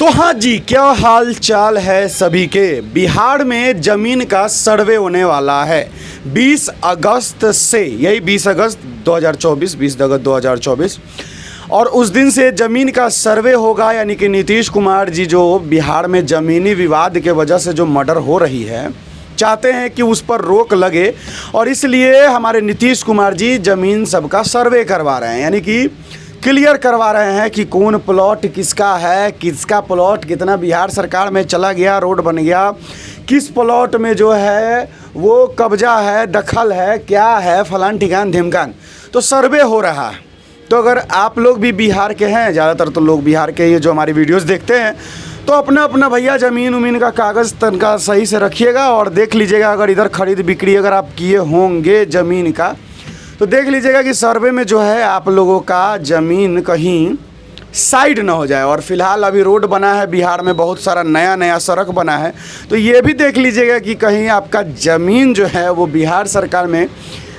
तो हाँ जी, क्या हाल चाल है सभी के। बिहार में ज़मीन का सर्वे होने वाला है 20 अगस्त से, यही 20 अगस्त 2024, 20 अगस्त 2024। और उस दिन से ज़मीन का सर्वे होगा, यानी कि नीतीश कुमार जी जो बिहार में ज़मीनी विवाद के वजह से जो मर्डर हो रही है, चाहते हैं कि उस पर रोक लगे और इसलिए हमारे नीतीश कुमार जी ज़मीन सबका सर्वे करवा रहे हैं, यानी कि क्लियर करवा रहे हैं कि कौन प्लॉट किसका है, किसका प्लॉट कितना बिहार सरकार में चला गया, रोड बन गया, किस प्लॉट में जो है वो कब्जा है, दखल है, क्या है, फलान ठिकान ढिमकान। तो सर्वे हो रहा है। तो अगर आप लोग भी बिहार के हैं, ज़्यादातर तो लोग बिहार के ये जो हमारी वीडियोस देखते हैं, तो अपना अपना भैया ज़मीन उमीन का कागज़ तनका सही से रखिएगा और देख लीजिएगा अगर इधर खरीद बिक्री अगर आप किए होंगे ज़मीन का, तो देख लीजिएगा कि सर्वे में जो है आप लोगों का ज़मीन कहीं साइड ना हो जाए। और फिलहाल अभी रोड बना है बिहार में, बहुत सारा नया नया सड़क बना है, तो ये भी देख लीजिएगा कि कहीं आपका ज़मीन जो है वो बिहार सरकार में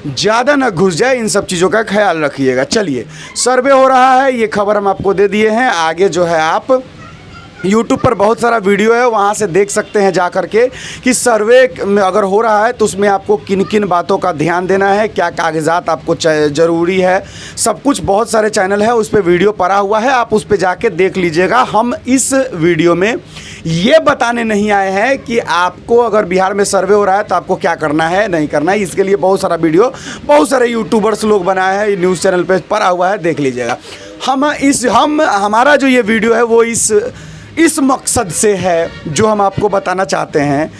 ज़्यादा ना घुस जाए। इन सब चीज़ों का ख्याल रखिएगा। चलिए, सर्वे हो रहा है, ये खबर हम आपको दे दिए हैं। आगे जो है आप YouTube पर बहुत सारा वीडियो है, वहाँ से देख सकते हैं जा कर के कि सर्वे अगर हो रहा है तो उसमें आपको किन किन बातों का ध्यान देना है, क्या कागजात आपको ज़रूरी है, सब कुछ। बहुत सारे चैनल है उस पर वीडियो पड़ा हुआ है, आप उस पर जाके देख लीजिएगा। हम इस वीडियो में ये बताने नहीं आए हैं कि आपको अगर बिहार में सर्वे हो रहा है तो आपको क्या करना है, नहीं करना है। इसके लिए बहुत सारा वीडियो बहुत सारे यूट्यूबर्स लोग बनाए हैं, न्यूज़ चैनल पर पड़ा हुआ है, देख लीजिएगा। हमारा जो ये वीडियो है वो इस मकसद से है जो हम आपको बताना चाहते हैं।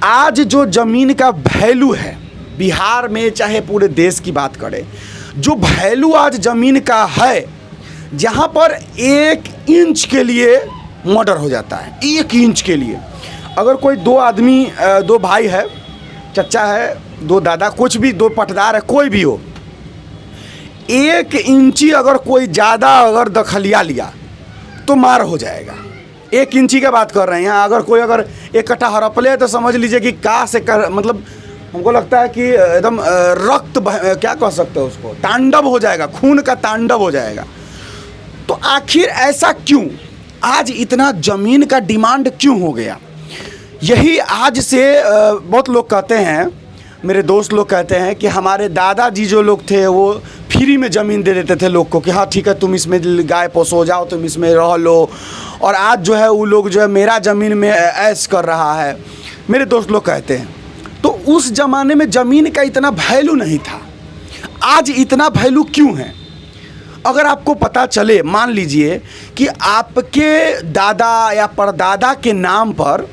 आज जो ज़मीन का वैल्यू है बिहार में, चाहे पूरे देश की बात करें, जो वैल्यू आज ज़मीन का है, जहाँ पर 1 इंच के लिए मर्डर हो जाता है। 1 इंच के लिए अगर कोई दो आदमी, 2 भाई है, चचा है, 2 दादा, कुछ भी, 2 पटदार है, कोई भी हो, 1 इंची अगर कोई ज़्यादा अगर दखलिया लिया तो मार हो जाएगा। 1 इंची की बात कर रहे हैं। यहाँ अगर कोई 1 कट्ठा हड़प ले तो समझ लीजिए कि का से कर, मतलब हमको लगता है कि एकदम रक्त क्या कह सकते हो उसको, तांडव हो जाएगा, खून का तांडव हो जाएगा। तो आखिर ऐसा क्यों, आज इतना ज़मीन का डिमांड क्यों हो गया? यही आज से बहुत लोग कहते हैं, मेरे दोस्त लोग कहते हैं कि हमारे दादाजी जो लोग थे वो फ्री में ज़मीन दे देते थे लोग को कि हाँ ठीक है, तुम इसमें गाय पोसो, जाओ तुम इसमें रह लो। और आज जो है वो लोग जो है मेरा ज़मीन में ऐश कर रहा है, मेरे दोस्त लोग कहते हैं। तो उस ज़माने में ज़मीन का इतना वैल्यू नहीं था, आज इतना वैल्यू क्यों है? अगर आपको पता चले, मान लीजिए कि आपके दादा या परदादा के नाम पर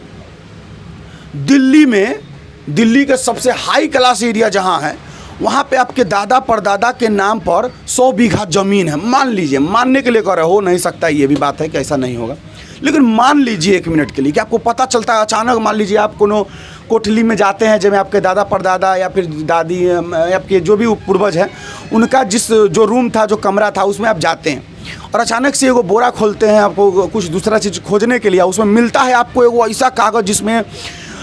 दिल्ली के सबसे हाई क्लास एरिया जहाँ है, वहाँ पे आपके दादा परदादा के नाम पर 100 बीघा ज़मीन है। मान लीजिए, मानने के लिए कह रहे हो नहीं सकता, ये भी बात है कि ऐसा नहीं होगा, लेकिन मान लीजिए 1 मिनट के लिए कि आपको पता चलता है अचानक। मान लीजिए आप कोनो कोठली में जाते हैं जब आपके दादा परदादा या फिर दादी, आपके जो भी पूर्वज हैं, उनका जो रूम था, जो कमरा था, उसमें आप जाते हैं और अचानक से एगो बोरा खोलते हैं, आपको कुछ दूसरा चीज़ खोजने के लिए, उसमें मिलता है आपको एगो ऐसा कागज़ जिसमें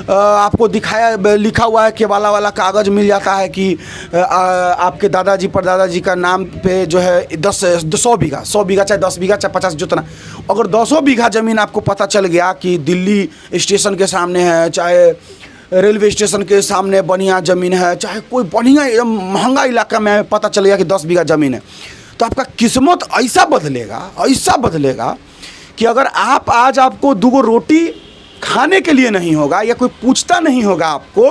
आपको लिखा हुआ है, केवाला वाला कागज़ मिल जाता है कि आपके दादाजी परदादाजी का नाम पे जो है 100 बीघा, 100 बीघा चाहे 10 बीघा चाहे 50, जितना, अगर 200 बीघा ज़मीन आपको पता चल गया कि दिल्ली स्टेशन के सामने है, चाहे रेलवे स्टेशन के सामने बढ़िया ज़मीन है, चाहे कोई बढ़िया एकदम महंगा इलाका में पता चल गया कि 10 बीघा ज़मीन है, तो आपका किस्मत ऐसा बदलेगा कि अगर आज आपको 2 रोटी खाने के लिए नहीं होगा या कोई पूछता नहीं होगा आपको,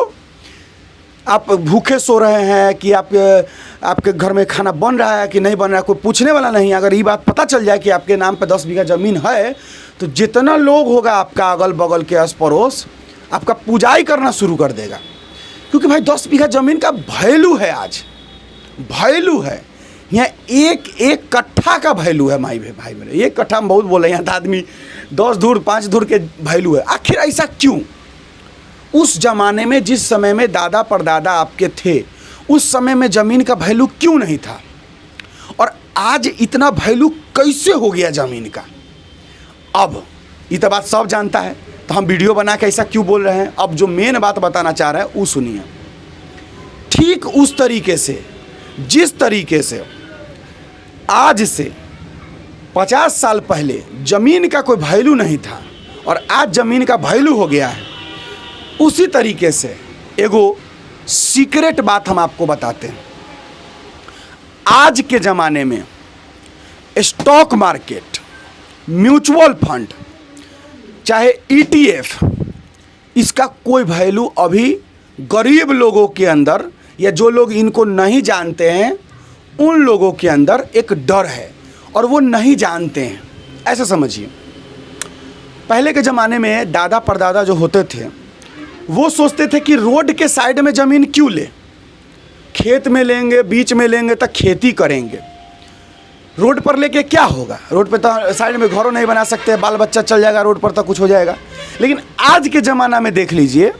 आप भूखे सो रहे हैं कि आपके घर में खाना बन रहा है कि नहीं बन रहा है, कोई पूछने वाला नहीं। अगर ये बात पता चल जाए कि आपके नाम पे 10 बीघा ज़मीन है, तो जितना लोग होगा आपका अगल बगल के आस पड़ोस, आपका पूजाई करना शुरू कर देगा। क्योंकि भाई 10 बीघा ज़मीन का वैल्यू है, आज वैल्यू है। यहाँ एक कट्ठा का वैल्यू है भाई मेरे, 1 कट्ठा में बहुत बोले, यहाँ तो आदमी 10 धूर 5 धूर के वैल्यू है। आखिर ऐसा क्यों? उस ज़माने में, जिस समय में दादा परदादा आपके थे, उस समय में ज़मीन का वैल्यू क्यों नहीं था और आज इतना वैल्यू कैसे हो गया ज़मीन का? अब ये तो बात सब जानता है, तो हम वीडियो बना के ऐसा क्यों बोल रहे हैं? अब जो मेन बात बताना चाह रहे हैं वो सुनिए। ठीक उस तरीके से, जिस तरीके से आज से 50 साल पहले ज़मीन का कोई वैल्यू नहीं था और आज ज़मीन का वैल्यू हो गया है। उसी तरीके से एगो सीक्रेट बात हम आपको बताते हैं। आज के ज़माने में स्टॉक मार्केट, म्यूचुअल फंड, चाहे ETF, इसका कोई वैल्यू अभी गरीब लोगों के अंदर या जो लोग इनको नहीं जानते हैं उन लोगों के अंदर एक डर है और वो नहीं जानते हैं। ऐसा समझिए, पहले के ज़माने में दादा परदादा जो होते थे वो सोचते थे कि रोड के साइड में ज़मीन क्यों ले, खेत में लेंगे, बीच में लेंगे तो खेती करेंगे। रोड पर लेके क्या होगा, रोड पे तो साइड में घरों नहीं बना सकते, बाल बच्चा चल जाएगा रोड पर तो कुछ हो जाएगा। लेकिन आज के ज़माना में देख लीजिए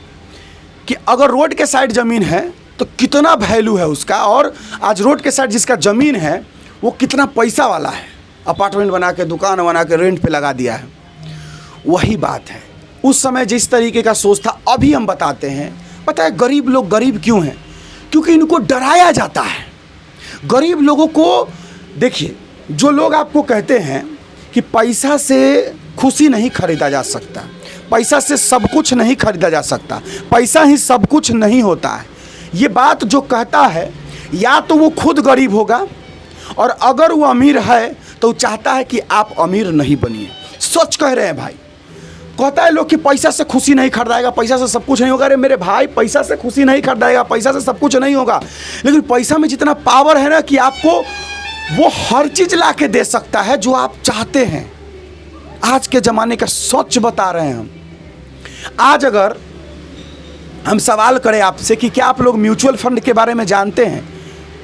कि अगर रोड के साइड ज़मीन है तो कितना वैल्यू है उसका, और आज रोड के साइड जिसका ज़मीन है वो कितना पैसा वाला है, अपार्टमेंट बना के, दुकान बना के रेंट पे लगा दिया है। वही बात है, उस समय जिस तरीके का सोच था अभी हम बताते हैं। पता है गरीब लोग गरीब क्यों हैं? क्योंकि इनको डराया जाता है। गरीब लोगों को देखिए, जो लोग आपको कहते हैं कि पैसा से खुशी नहीं खरीदा जा सकता, पैसा से सब कुछ नहीं खरीदा जा सकता, पैसा ही सब कुछ नहीं होता है, ये बात जो कहता है या तो वो खुद गरीब होगा और अगर वो अमीर है तो चाहता है कि आप अमीर नहीं बनिए। सच कह रहे हैं भाई। कहता है लोग कि पैसा से खुशी नहीं खरीदाएगा, पैसा से सब कुछ नहीं होगा। अरे मेरे भाई, पैसा से खुशी नहीं खरीदाएगा, पैसा से सब कुछ नहीं होगा, लेकिन पैसा में जितना पावर है ना कि आपको वो हर चीज़ ला के दे सकता है जो आप चाहते हैं। आज के ज़माने का सच बता रहे हैं हम। आज अगर हम सवाल करें आपसे कि क्या आप लोग म्यूचुअल फंड के बारे में जानते हैं,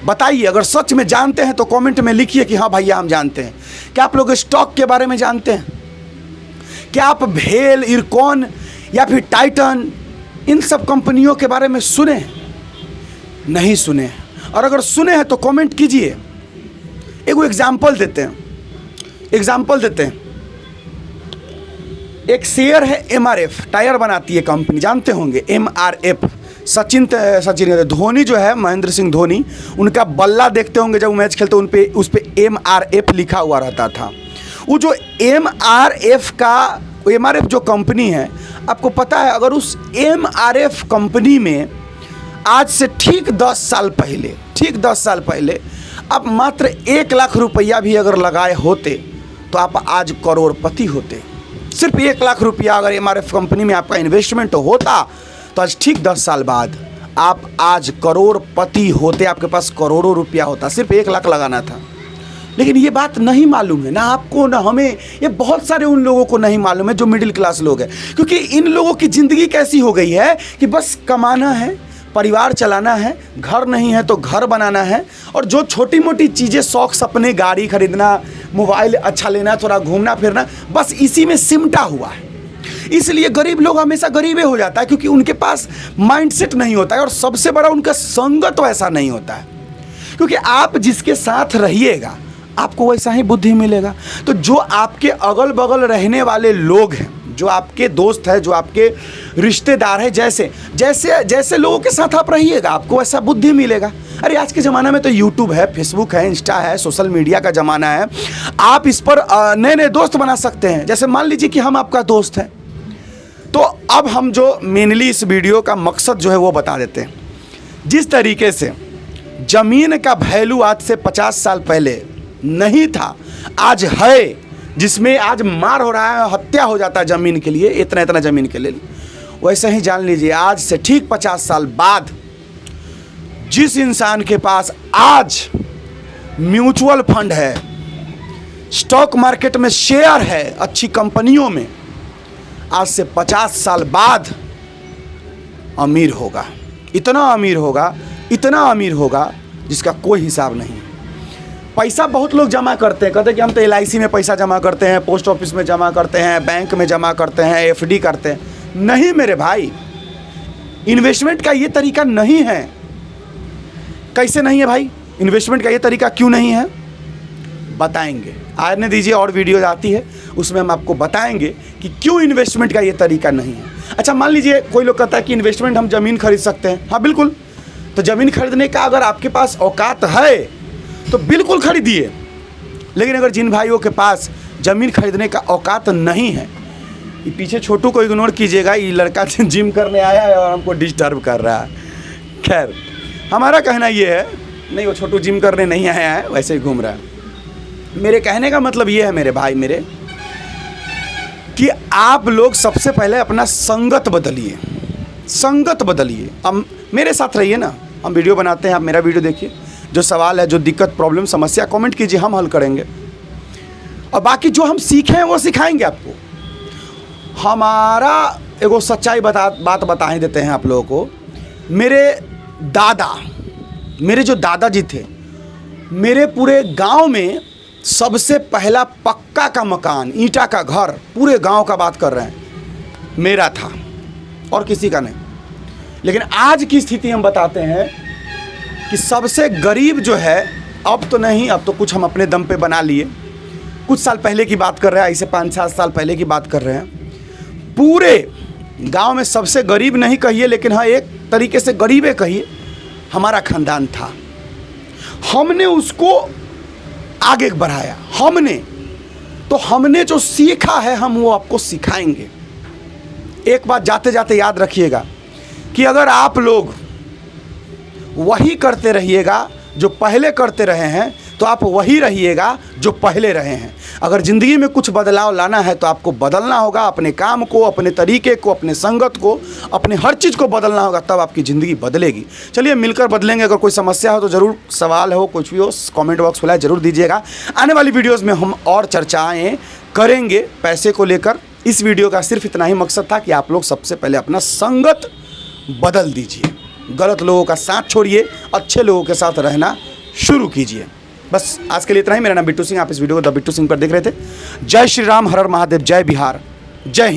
बताइए। अगर सच में जानते हैं तो कमेंट में लिखिए कि हाँ भैया हम जानते हैं। क्या आप लोग स्टॉक के बारे में जानते हैं? क्या आप भेल, इरकॉन या फिर टाइटन, इन सब कंपनियों के बारे में सुने हैं? नहीं सुने हैं। और अगर सुने हैं तो कमेंट कीजिए। एक एग्जाम्पल देते हैं। एक शेयर है MRF, टायर बनाती है कंपनी, जानते होंगे MRF। सचिन धोनी जो है, महेंद्र सिंह धोनी, उनका बल्ला देखते होंगे जब वो मैच खेलते, उस पे MRF लिखा हुआ रहता था। वो जो MRF जो कंपनी है, आपको पता है अगर उस MRF कंपनी में आज से ठीक 10 साल पहले आप मात्र 1 लाख रुपया भी अगर लगाए होते तो आप आज करोड़पति होते। सिर्फ 1 लाख रुपया अगर MRF कंपनी में आपका इन्वेस्टमेंट होता तो आज ठीक 10 साल बाद आप आज करोड़पति होते, आपके पास करोड़ों रुपया होता। सिर्फ 1 लाख लगाना था। लेकिन ये बात नहीं मालूम है ना आपको ना हमें, ये बहुत सारे उन लोगों को नहीं मालूम है जो मिडिल क्लास लोग हैं। क्योंकि इन लोगों की ज़िंदगी कैसी हो गई है कि बस कमाना है, परिवार चलाना है, घर नहीं है तो घर बनाना है, और जो छोटी मोटी चीज़ें, शौक, सपने, गाड़ी खरीदना, मोबाइल अच्छा लेना, थोड़ा घूमना फिरना, बस इसी में सिमटा हुआ है। इसलिए गरीब लोग हमेशा गरीबे हो जाता है, क्योंकि उनके पास माइंडसेट नहीं होता है, और सबसे बड़ा उनका संगत वैसा नहीं होता है। क्योंकि आप जिसके साथ रहिएगा आपको वैसा ही बुद्धि मिलेगा। तो जो आपके अगल बगल रहने वाले लोग हैं, जो आपके दोस्त है, जो आपके रिश्तेदार है, जैसे लोगों के साथ आप रहिएगा आपको वैसा बुद्धि मिलेगा। अरे आज के ज़माना में तो यूट्यूब है, फेसबुक है, इंस्टा है, सोशल मीडिया का ज़माना है। आप इस पर नए नए दोस्त बना सकते हैं। जैसे मान लीजिए कि हम आपका दोस्त हैं, तो अब हम जो मेनली इस वीडियो का मकसद जो है वो बता देते हैं। जिस तरीके से ज़मीन का वैल्यू आज से 50 साल पहले नहीं था, आज है, जिसमें आज मार हो रहा है, हत्या हो जाता है ज़मीन के लिए, इतना ज़मीन के लिए, वैसे ही जान लीजिए आज से ठीक 50 साल बाद जिस इंसान के पास आज म्यूचुअल फंड है, स्टॉक मार्केट में शेयर है अच्छी कंपनियों में, आज से 50 साल बाद अमीर होगा। इतना अमीर होगा जिसका कोई हिसाब नहीं। पैसा बहुत लोग जमा करते हैं, कहते हैं कि हम तो LIC में पैसा जमा करते हैं, पोस्ट ऑफिस में जमा करते हैं, बैंक में जमा करते हैं, FD करते हैं। नहीं मेरे भाई, इन्वेस्टमेंट का ये तरीका नहीं है। कैसे नहीं है भाई? इन्वेस्टमेंट का ये तरीका क्यों नहीं है बताएंगे। आने दीजिए, और वीडियो आती है उसमें हम आपको बताएंगे कि क्यों इन्वेस्टमेंट का ये तरीका नहीं है। अच्छा, मान लीजिए कोई लोग कहता है कि इन्वेस्टमेंट हम ज़मीन खरीद सकते हैं। हाँ बिल्कुल, तो ज़मीन खरीदने का अगर आपके पास औकात है तो बिल्कुल खरीदिए। लेकिन अगर जिन भाइयों के पास ज़मीन खरीदने का औकात नहीं है, ये पीछे छोटू को इग्नोर कीजिएगा, ये लड़का जिम करने आया है और हमको डिस्टर्ब कर रहा है। खैर, हमारा कहना ये है, नहीं वो छोटू जिम करने नहीं आया है, वैसे ही घूम रहा है। मेरे कहने का मतलब ये है मेरे भाई मेरे, कि आप लोग सबसे पहले अपना संगत बदलिए, संगत बदलिए। हम मेरे साथ रहिए ना, हम वीडियो बनाते हैं, आप मेरा वीडियो देखिए, जो सवाल है, जो दिक्कत, प्रॉब्लम, समस्या कमेंट कीजिए, हम हल करेंगे। और बाकी जो हम सीखे हैं वो सिखाएंगे आपको। हमारा एगो सच्चाई बात बता ही देते हैं आप लोगों को। मेरे जो दादाजी थे, मेरे पूरे गांव में सबसे पहला पक्का का मकान, ईंटा का घर, पूरे गांव का बात कर रहे हैं, मेरा था और किसी का नहीं। लेकिन आज की स्थिति हम बताते हैं कि सबसे गरीब जो है, अब तो नहीं, अब तो कुछ हम अपने दम पे बना लिए, कुछ साल पहले की बात कर रहे हैं, ऐसे 5-7 साल पहले की बात कर रहे हैं। पूरे गांव में सबसे गरीब नहीं कहिए, लेकिन हाँ एक तरीके से गरीबे कहिए, हमारा खानदान था। हमने उसको आगे बढ़ाया, हमने जो सीखा है हम वो आपको सिखाएंगे। एक बात जाते जाते याद रखिएगा कि अगर आप लोग वही करते रहिएगा जो पहले करते रहे हैं, तो आप वही रहिएगा जो पहले रहे हैं। अगर ज़िंदगी में कुछ बदलाव लाना है तो आपको बदलना होगा, अपने काम को, अपने तरीके को, अपने संगत को, अपने हर चीज़ को बदलना होगा, तब आपकी ज़िंदगी बदलेगी। चलिए मिलकर बदलेंगे। अगर कोई समस्या हो तो ज़रूर, सवाल हो, कुछ भी हो, कमेंट बॉक्स खुला है, ज़रूर दीजिएगा। आने वाली वीडियोज़ में हम और चर्चाएँ करेंगे पैसे को लेकर। इस वीडियो का सिर्फ इतना ही मकसद था कि आप लोग सबसे पहले अपना संगत बदल दीजिए, गलत लोगों का साथ छोड़िए, अच्छे लोगों के साथ रहना शुरू कीजिए। बस आज के लिए इतना ही। मेरा नाम बिट्टू सिंह, आप इस वीडियो को द बिट्टू सिंह पर देख रहे थे। जय श्री राम, हर हर महादेव, जय बिहार, जय हिंद।